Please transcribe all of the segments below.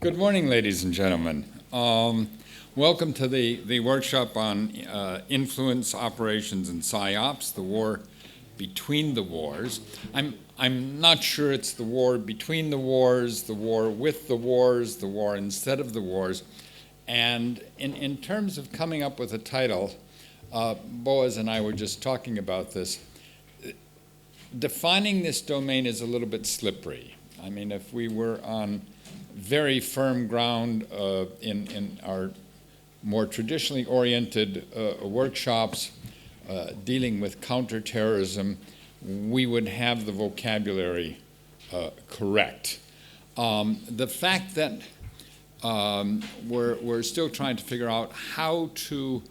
Good morning, ladies and gentlemen. Welcome to the workshop on influence operations and Psy-Ops, the war between the wars. I'm not sure it's the war between the wars, the war with the wars, the war instead of the wars. And in terms of coming up with a title, Boaz and I were just talking about this. Defining this domain is a little bit slippery. I mean, if we were on very firm ground in our more traditionally oriented workshops dealing with counter-terrorism, we would have the vocabulary correct. The fact that we're still trying to figure out how to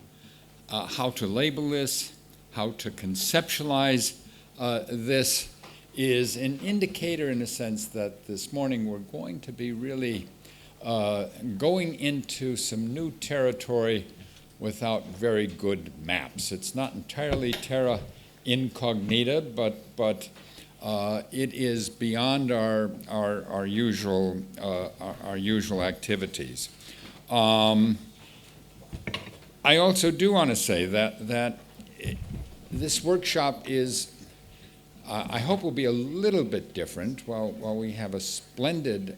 label this, how to conceptualize this, is an indicator in a sense that this morning we're going to be really going into some new territory without very good maps. It's not entirely terra incognita, but it is beyond our usual activities. I also do want to say that this workshop is, I hope, will be a little bit different. While we have a splendid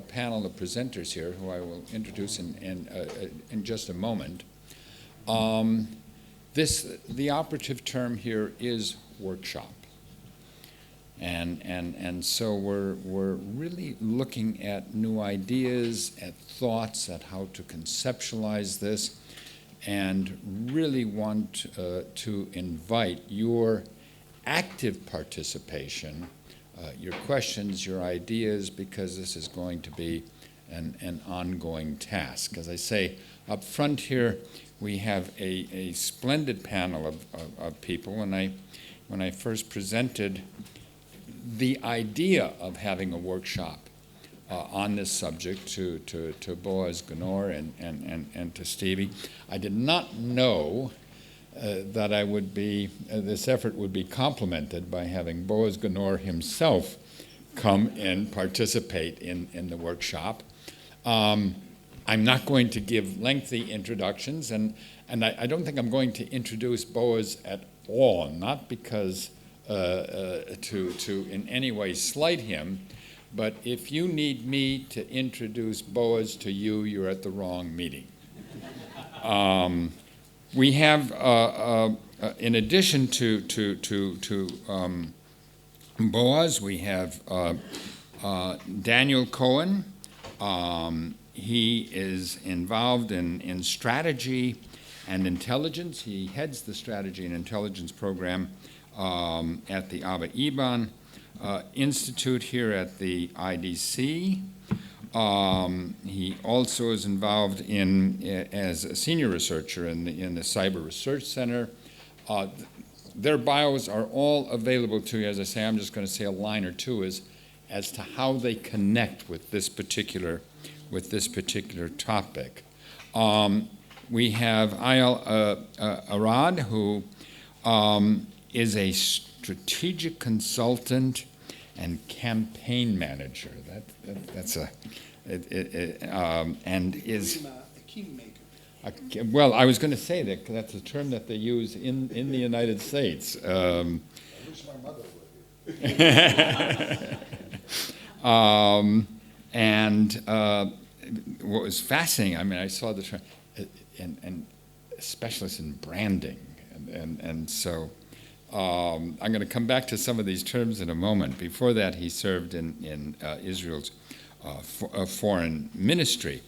panel of presenters here, who I will introduce in just a moment. The operative term here is workshop, and so we're really looking at new ideas, at thoughts, at how to conceptualize this, and really want to invite your active participation, your questions, your ideas, because this is going to be an ongoing task. As I say, up front here, we have a splendid panel of people. When I first presented the idea of having a workshop on this subject to Boaz Gonor and to Stevie, I did not know that I would be, this effort would be complemented by having Boaz Gonor himself come and participate in the workshop. I'm not going to give lengthy introductions, and I don't think I'm going to introduce Boaz at all, not because to in any way slight him, but if you need me to introduce Boaz to you, you're at the wrong meeting. We have, in addition to Boaz, we have Daniel Cohen. He is involved in strategy and intelligence. He heads the strategy and intelligence program at the Abba Eban Institute here at the IDC. He also is involved as a senior researcher in the Cyber Research Center. Their bios are all available to you. As I say, I'm just going to say a line or two as to how they connect with this particular topic. We have Ayal Arad, who is a strategic consultant and campaign manager. That's and is a kingmaker. Well, I was going to say that's a term that they use in the United States. I wish my mother would. And what was fascinating, I mean, I saw the term, and specialists in branding, and so I'm going to come back to some of these terms in a moment. Before that, he served in Israel's foreign ministry.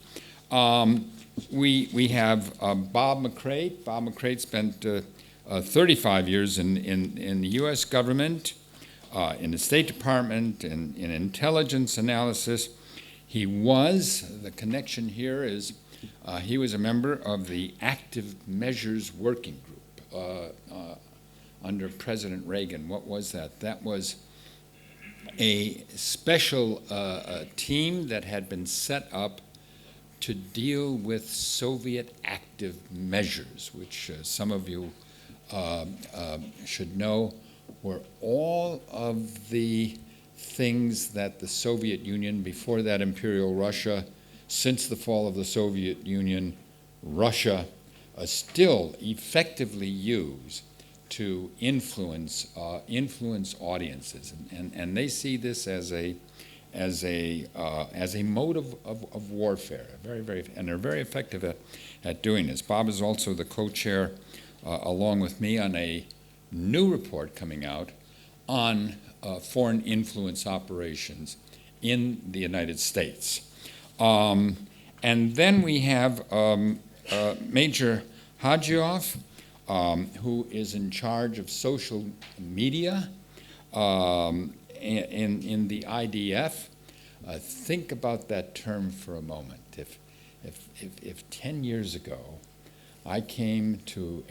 We have Bob McCrate. Bob McCrate spent 35 years in the U.S. government, in the State Department, in intelligence analysis. The connection here is, he was a member of the Active Measures Working Group under President Reagan. What was that? That was a special team that had been set up to deal with Soviet active measures, which some of you should know were all of the things that the Soviet Union, before that Imperial Russia, since the fall of the Soviet Union, Russia still effectively use to influence audiences, and they see this as a mode of warfare. And they're very effective at doing this. Bob is also the co-chair, along with me, on a new report coming out on foreign influence operations in the United States. And then we have Major Hajioff, who is in charge of social media in the IDF. Think about that term for a moment. If 10 years ago I came to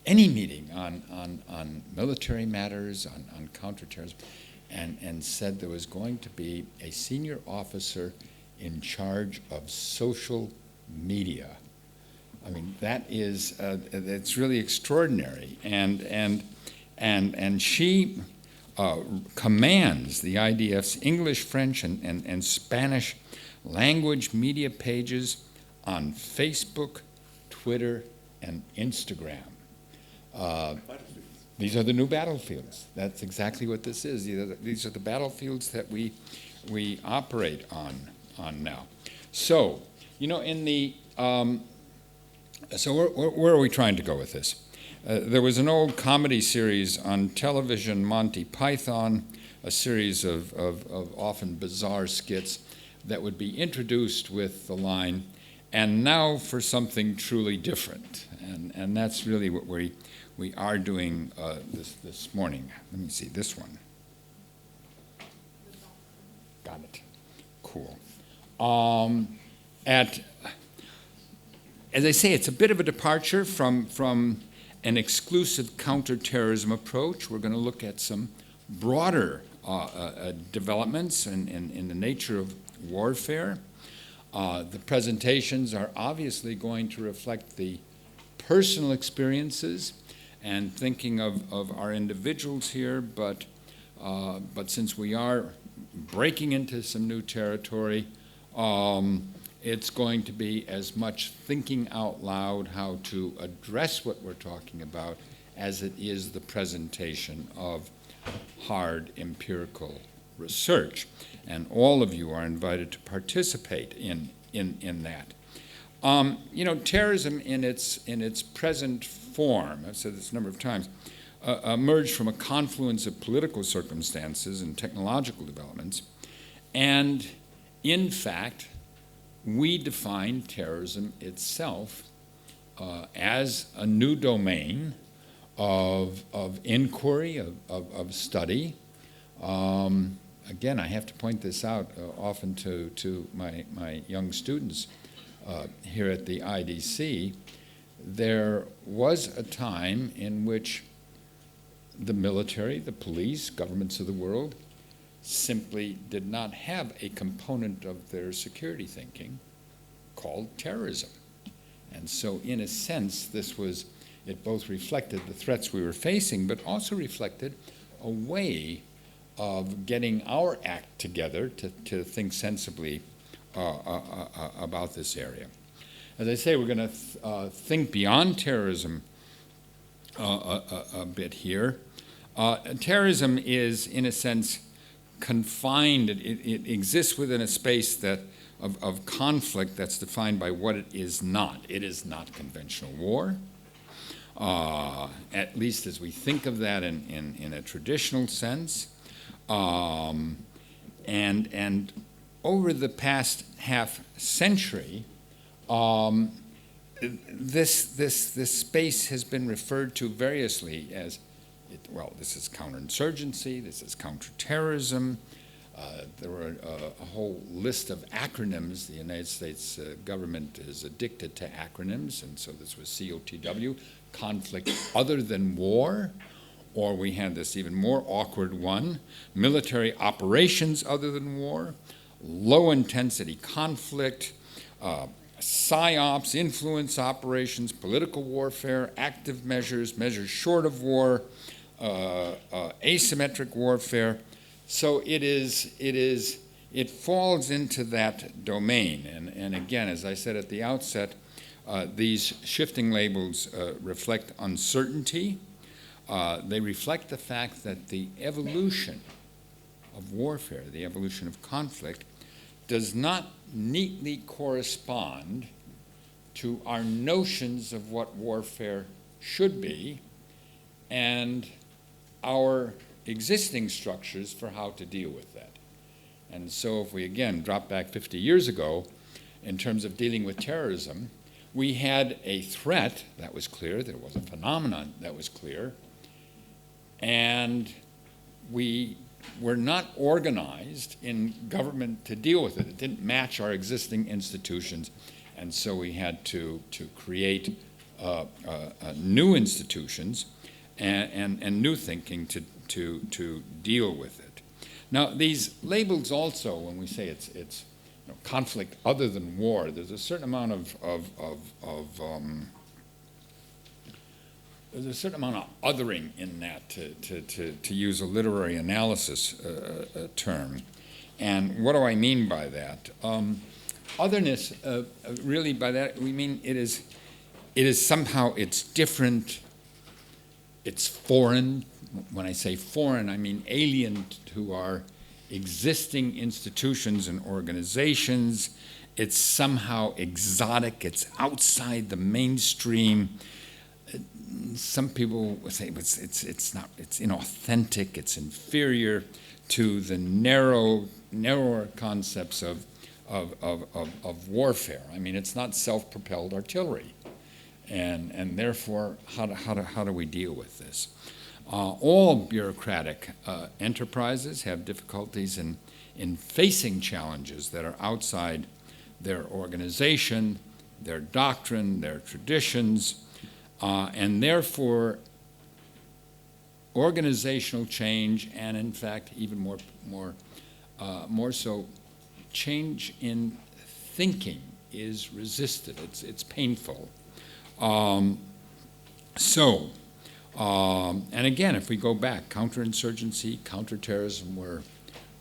any meeting on military matters, on counterterrorism, and said there was going to be a senior officer in charge of social media, I mean, that is, it's really extraordinary. And she commands the IDF's English, French, and Spanish language media pages on Facebook, Twitter, and Instagram. These are the new battlefields. That's exactly what this is. These are the battlefields that we operate on now. So, in the so where are we trying to go with this? There was an old comedy series on television, Monty Python, a series of often bizarre skits that would be introduced with the line, "And now for something truly different." And that's really what we are doing this morning. Let me see, this one. Got it. Cool. As I say, it's a bit of a departure from an exclusive counterterrorism approach. We're going to look at some broader developments in the nature of warfare. The presentations are obviously going to reflect the personal experiences and thinking of our individuals here, but since we are breaking into some new territory, it's going to be as much thinking out loud how to address what we're talking about as it is the presentation of hard empirical research. And all of you are invited to participate in that. Terrorism in its present form, I've said this a number of times, emerged from a confluence of political circumstances and technological developments. And in fact, we define terrorism itself as a new domain of inquiry, of study. Again, I have to point this out often to my young students here at the IDC. There was a time in which the military, the police, governments of the world simply did not have a component of their security thinking called terrorism. And so in a sense, it both reflected the threats we were facing, but also reflected a way of getting our act together to think sensibly about this area. As I say, we're going to think beyond terrorism a bit here. Terrorism is, in a sense, confined. It exists within a space of conflict that's defined by what it is not. It is not conventional war, at least as we think of that in a traditional sense. And over the past half century, this space has been referred to variously as, this is counterinsurgency, this is counterterrorism. There were a whole list of acronyms. The United States government is addicted to acronyms, and so this was COTW, conflict other than war, or we had this even more awkward one, military operations other than war, low-intensity conflict, Psy-Ops, influence operations, political warfare, active measures, measures short of war, asymmetric warfare. So it is it falls into that domain. And again, as I said at the outset, these shifting labels reflect uncertainty. They reflect the fact that the evolution of warfare, the evolution of conflict, does not neatly correspond to our notions of what warfare should be and our existing structures for how to deal with that. And so if we again drop back 50 years ago, in terms of dealing with terrorism, we had a threat that was clear, there was a phenomenon that was clear, and we were not organized in government to deal with it. It didn't match our existing institutions, and so we had to create new institutions and new thinking to deal with it. Now, these labels also, when we say it's conflict other than war, there's a certain amount there's a certain amount of othering in that, to use a literary analysis term. And what do I mean by that? Otherness, really by that we mean it is somehow, it's different, it's foreign. When I say foreign, I mean alien to our existing institutions and organizations. It's somehow exotic, it's outside the mainstream. Some people would say it's not, it's inauthentic, it's inferior to the narrower concepts of warfare. I mean, it's not self-propelled artillery, and therefore, how do we deal with this? All bureaucratic enterprises have difficulties in facing challenges that are outside their organization, their doctrine, their traditions, and therefore organizational change, and in fact even more so, change in thinking is resisted. It's painful. And again, if we go back, counterinsurgency, counter-terrorism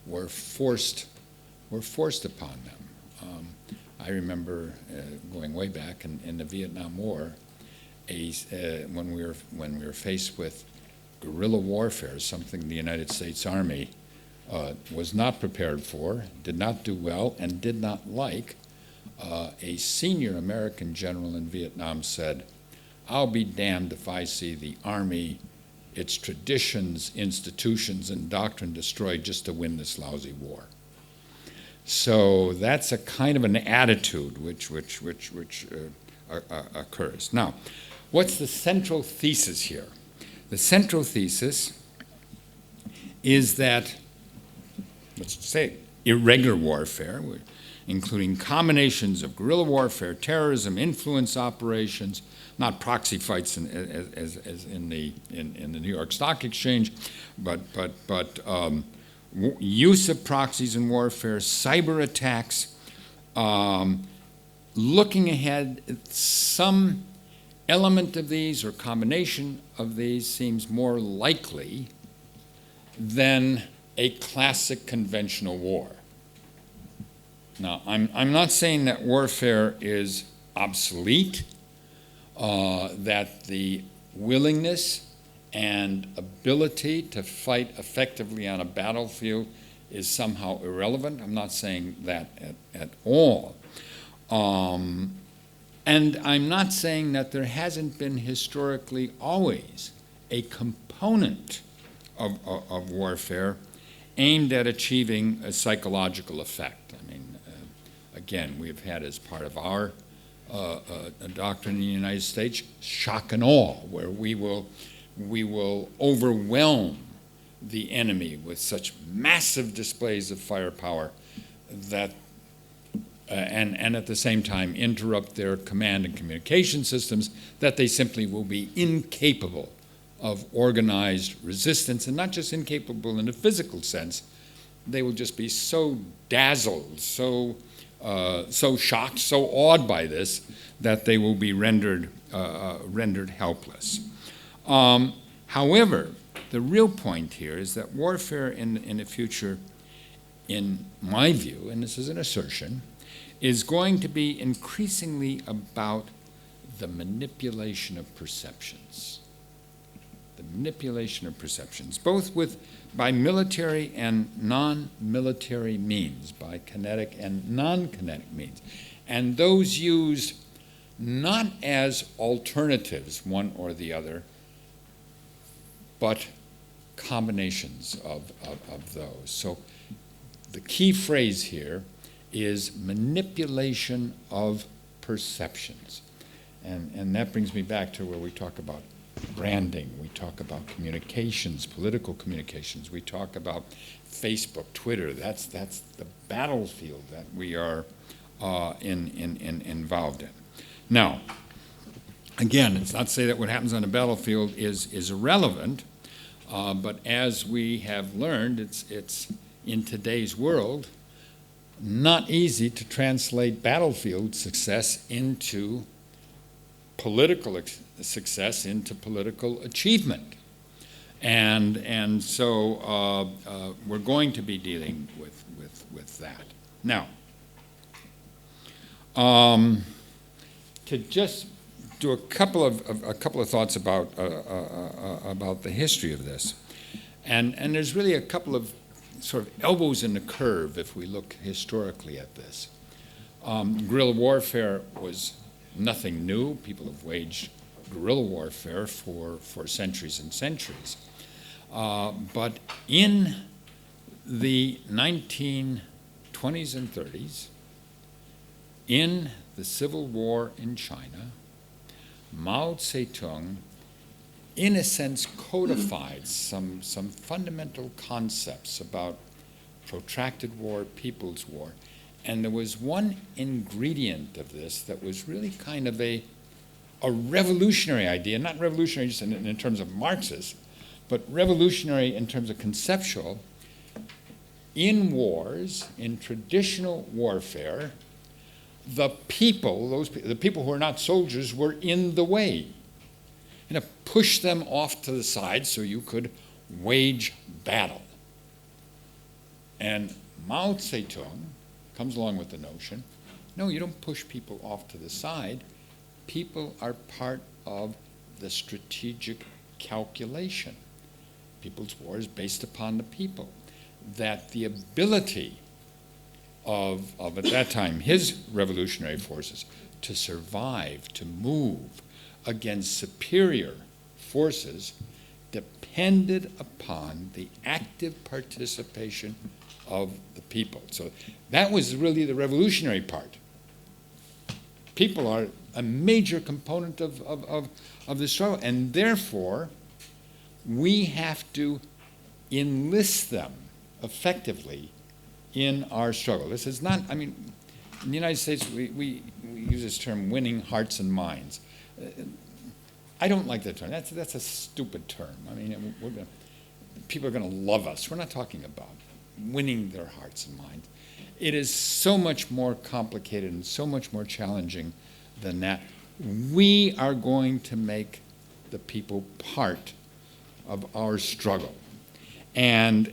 were forced upon them. I remember going way back in the Vietnam War, when we were faced with guerrilla warfare, something the United States Army was not prepared for, did not do well, and did not like, a senior American general in Vietnam said, "I'll be damned if I see the Army, its traditions, institutions, and doctrine destroyed just to win this lousy war." So that's a kind of an attitude which occurs. Now, what's the central thesis here? The central thesis is that, let's say, irregular warfare, including combinations of guerrilla warfare, terrorism, influence operations, not proxy fights as in the New York Stock Exchange, but use of proxies in warfare, cyber attacks, looking ahead, some element of these or combination of these seems more likely than a classic conventional war. Now, I'm not saying that warfare is obsolete, that the willingness and ability to fight effectively on a battlefield is somehow irrelevant. I'm not saying that at all. And I'm not saying that there hasn't been historically always a component of warfare aimed at achieving a psychological effect. I mean, again, we've had as part of our doctrine in the United States, shock and awe, where we will overwhelm the enemy with such massive displays of firepower that, and at the same time interrupt their command and communication systems, that they simply will be incapable of organized resistance, and not just incapable in a physical sense, they will just be so dazzled, so shocked, so awed by this, that they will be rendered helpless. However, the real point here is that warfare in the future in my view, and this is an assertion, is going to be increasingly about the manipulation of perceptions. The manipulation of perceptions, both by military and non-military means, by kinetic and non-kinetic means. And those used not as alternatives, one or the other, but combinations of those. So the key phrase here is manipulation of perceptions. And that brings me back to where we talk about branding, we talk about communications, political communications, we talk about Facebook, Twitter. That's the battlefield that we are involved in. Now, again, it's not to say that what happens on the battlefield is irrelevant, but as we have learned, it's in today's world not easy to translate battlefield success into political success, into political achievement. And so we're going to be dealing with that. Now, to just do a couple of thoughts about the history of this, and there's really a couple of sort of elbows in the curve if we look historically at this. Guerrilla warfare was nothing new. People have waged guerrilla warfare for centuries and centuries. But in the 1920s and 30s, in the Civil War in China, Mao Zedong, in a sense, codified some fundamental concepts about protracted war, people's war. And there was one ingredient of this that was really kind of a revolutionary idea, not revolutionary just in terms of Marxist, but revolutionary in terms of conceptual. In wars, in traditional warfare, the people who are not soldiers were in the way. You know, push them off to the side so you could wage battle. And Mao Zedong comes along with the notion, no, you don't push people off to the side. People are part of the strategic calculation. People's war is based upon the people. That the ability of at that time, his revolutionary forces to survive, to move against superior forces depended upon the active participation of the people. So that was really the revolutionary part. People are a major component of the struggle, and therefore we have to enlist them effectively in our struggle. This is not, I mean, in the United States we use this term winning hearts and minds. I don't like that term. That's a stupid term. I mean, people are going to love us. We're not talking about winning their hearts and minds. It is so much more complicated and so much more challenging than that. We are going to make the people part of our struggle. But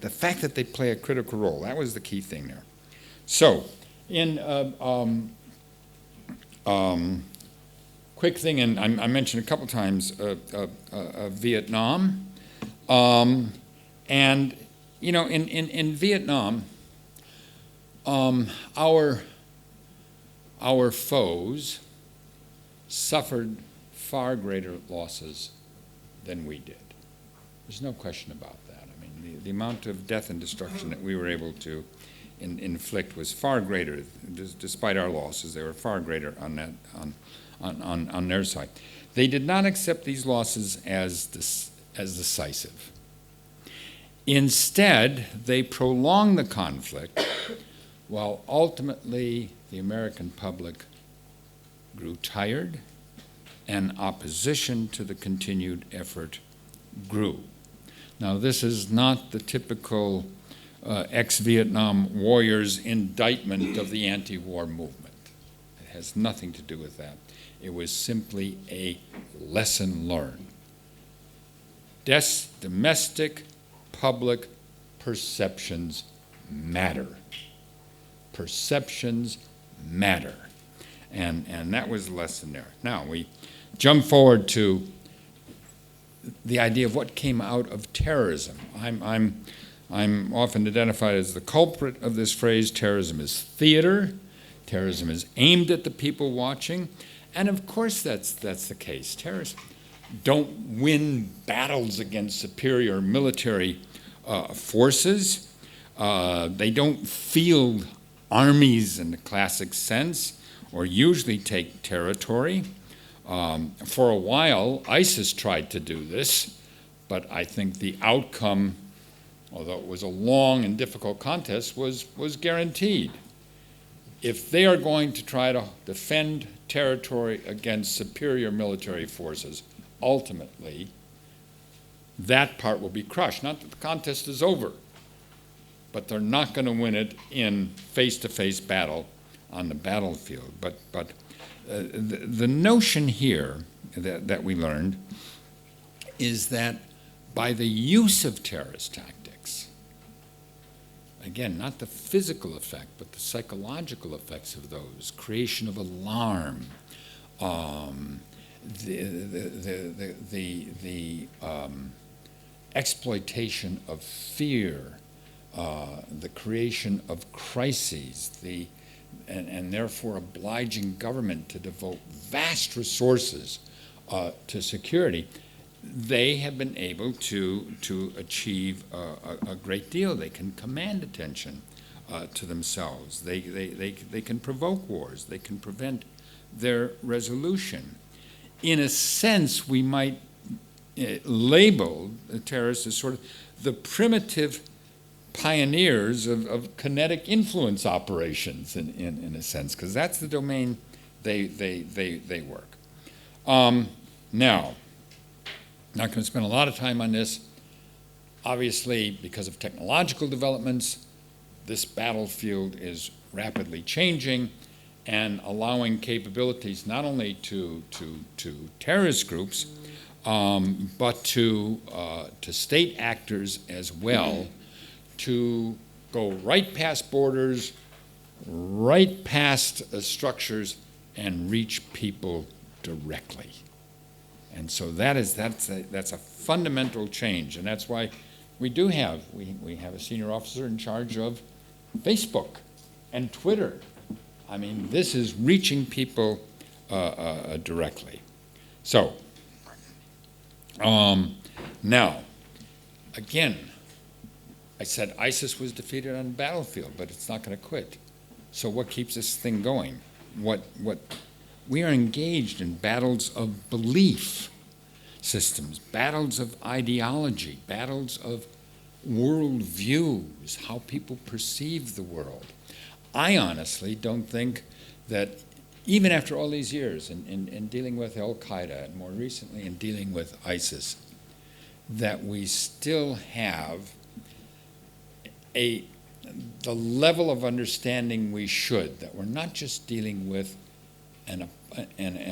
the fact that they play a critical role, that was the key thing there. So, in quick thing, and I mentioned a couple times Vietnam, and you know, in Vietnam, our foes suffered far greater losses than we did. There's no question about that. I mean, the amount of death and destruction that we were able to inflict was far greater. Despite our losses, they were far greater on their side. They did not accept these losses as decisive. Instead, they prolonged the conflict, while ultimately the American public grew tired and opposition to the continued effort grew. Now, this is not the typical ex-Vietnam warriors' indictment of the anti-war movement. It has nothing to do with that. It was simply a lesson learned. Domestic public perceptions matter. Perceptions matter. And that was the lesson there. Now, we jump forward to the idea of what came out of terrorism. I'm often identified as the culprit of this phrase. Terrorism is theater. Terrorism is aimed at the people watching. And of course that's the case. Terrorists don't win battles against superior military forces. They don't field armies in the classic sense, or usually take territory. For a while, ISIS tried to do this, but I think the outcome, although it was a long and difficult contest, was guaranteed. If they are going to try to defend territory against superior military forces, ultimately, that part will be crushed. Not that the contest is over, but they're not going to win it in face-to-face battle on the battlefield. But the notion here that we learned is that by the use of terrorist tactics, again, not the physical effect, but the psychological effects of those, creation of alarm, the exploitation of fear, the creation of crises, and therefore obliging government to devote vast resources to security, they have been able to achieve a great deal. They can command attention to themselves. They can provoke wars. They can prevent their resolution. In a sense, we might label the terrorists as sort of the primitive pioneers of kinetic influence operations in a sense, because that's the domain they work. Now, not going to spend a lot of time on this. Obviously, because of technological developments, this battlefield is rapidly changing and allowing capabilities not only to terrorist groups, but to state actors as well, to go right past borders, right past structures, and reach people directly. And so that's a fundamental change, and that's why we have a senior officer in charge of Facebook and Twitter. I mean, this is reaching people directly. So now, again, I said ISIS was defeated on the battlefield, but it's not going to quit. So what keeps this thing going? What we are engaged in battles of belief systems, battles of ideology, battles of worldviews, how people perceive the world. I honestly don't think that even after all these years in dealing with Al-Qaeda and more recently in dealing with ISIS, that we still have the level of understanding we should, that we're not just dealing with an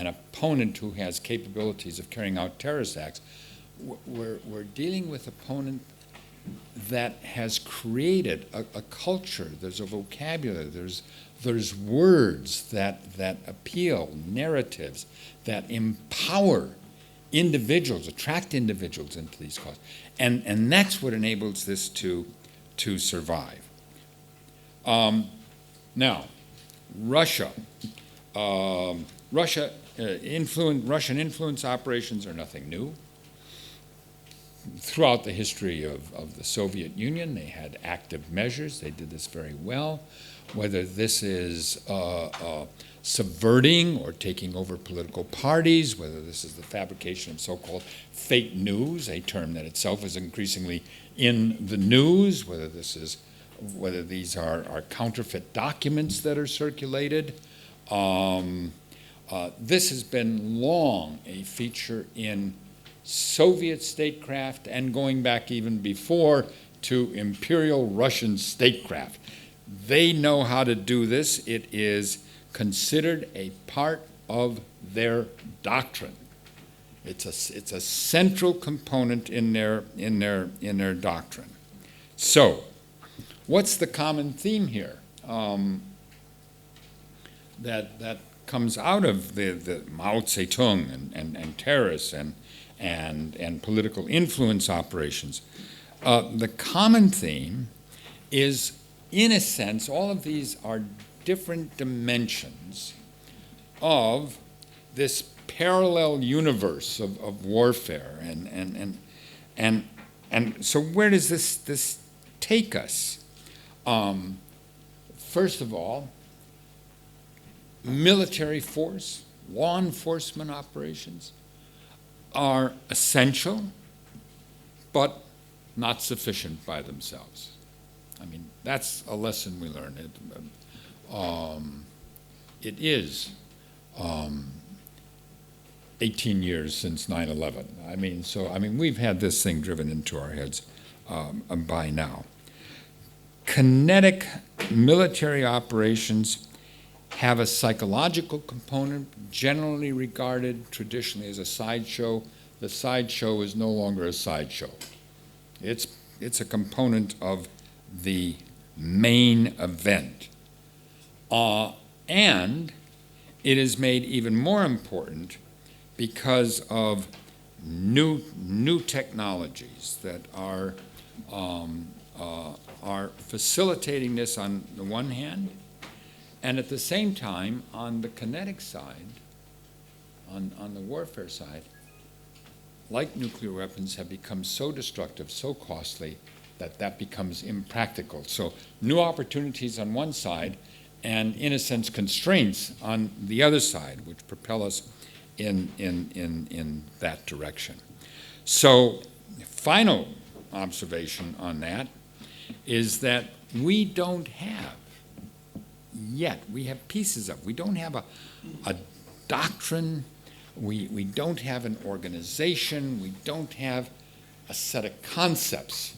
opponent who has capabilities of carrying out terrorist acts. We're dealing with an opponent that has created a culture. There's a vocabulary. There's words that appeal, narratives that empower individuals, attract individuals into these causes, and that's what enables this to survive. Now, Russian influence operations are nothing new. Throughout the history of the Soviet Union, they had active measures. They did this very well. Whether this is subverting or taking over political parties, whether this is the fabrication of so-called fake news, a term that itself is increasingly in the news, whether these are counterfeit documents that are circulated. This has been long a feature in Soviet statecraft and going back even before to Imperial Russian statecraft. They know how to do this. It is considered a part of their doctrine. It's a central component in their doctrine. So, what's the common theme here that comes out of the Mao Zedong and terrorists and political influence operations? The common theme is, in a sense, all of these are different dimensions of this parallel universe of warfare, and so where does this take us? First of all, military force, law enforcement operations are essential, but not sufficient by themselves. I mean, that's a lesson we learned. It is 18 years since 9/11. I mean, we've had this thing driven into our heads by now. Kinetic military operations have a psychological component, generally regarded traditionally as a sideshow. The sideshow is no longer a sideshow. It's a component of the main event. And it is made even more important because of new technologies that are facilitating this on the one hand, and at the same time, on the kinetic side, on the warfare side, like nuclear weapons, have become so destructive, so costly, that becomes impractical. So new opportunities on one side, and in a sense constraints on the other side, which propel us in that direction. So final observation on that is that we don't have yet, we have pieces of, we don't have a doctrine, we don't have an organization, we don't have a set of concepts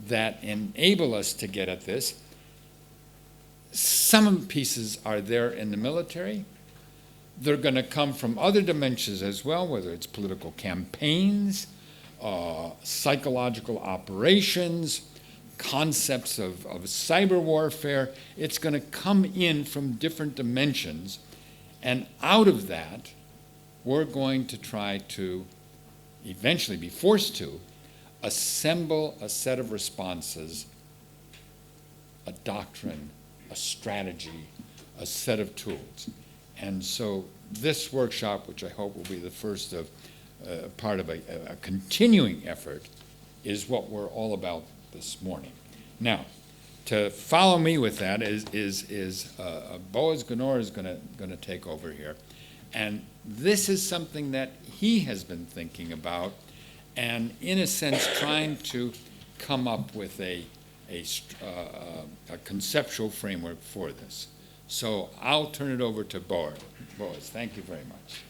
that enable us to get at this. Some of the pieces are there in the military. They're going to come from other dimensions as well, whether it's political campaigns, psychological operations, concepts of cyber warfare. It's going to come in from different dimensions, and out of that, we're going to try to eventually be forced to assemble a set of responses, a doctrine, a strategy, a set of tools. And so this workshop, which I hope will be the first of part of a continuing effort, is what we're all about this morning. Now, to follow me with that is Boaz Gunor is going to take over here, and this is something that he has been thinking about, and in a sense trying to come up with a conceptual framework for this. So I'll turn it over to Boaz. Boaz, thank you very much.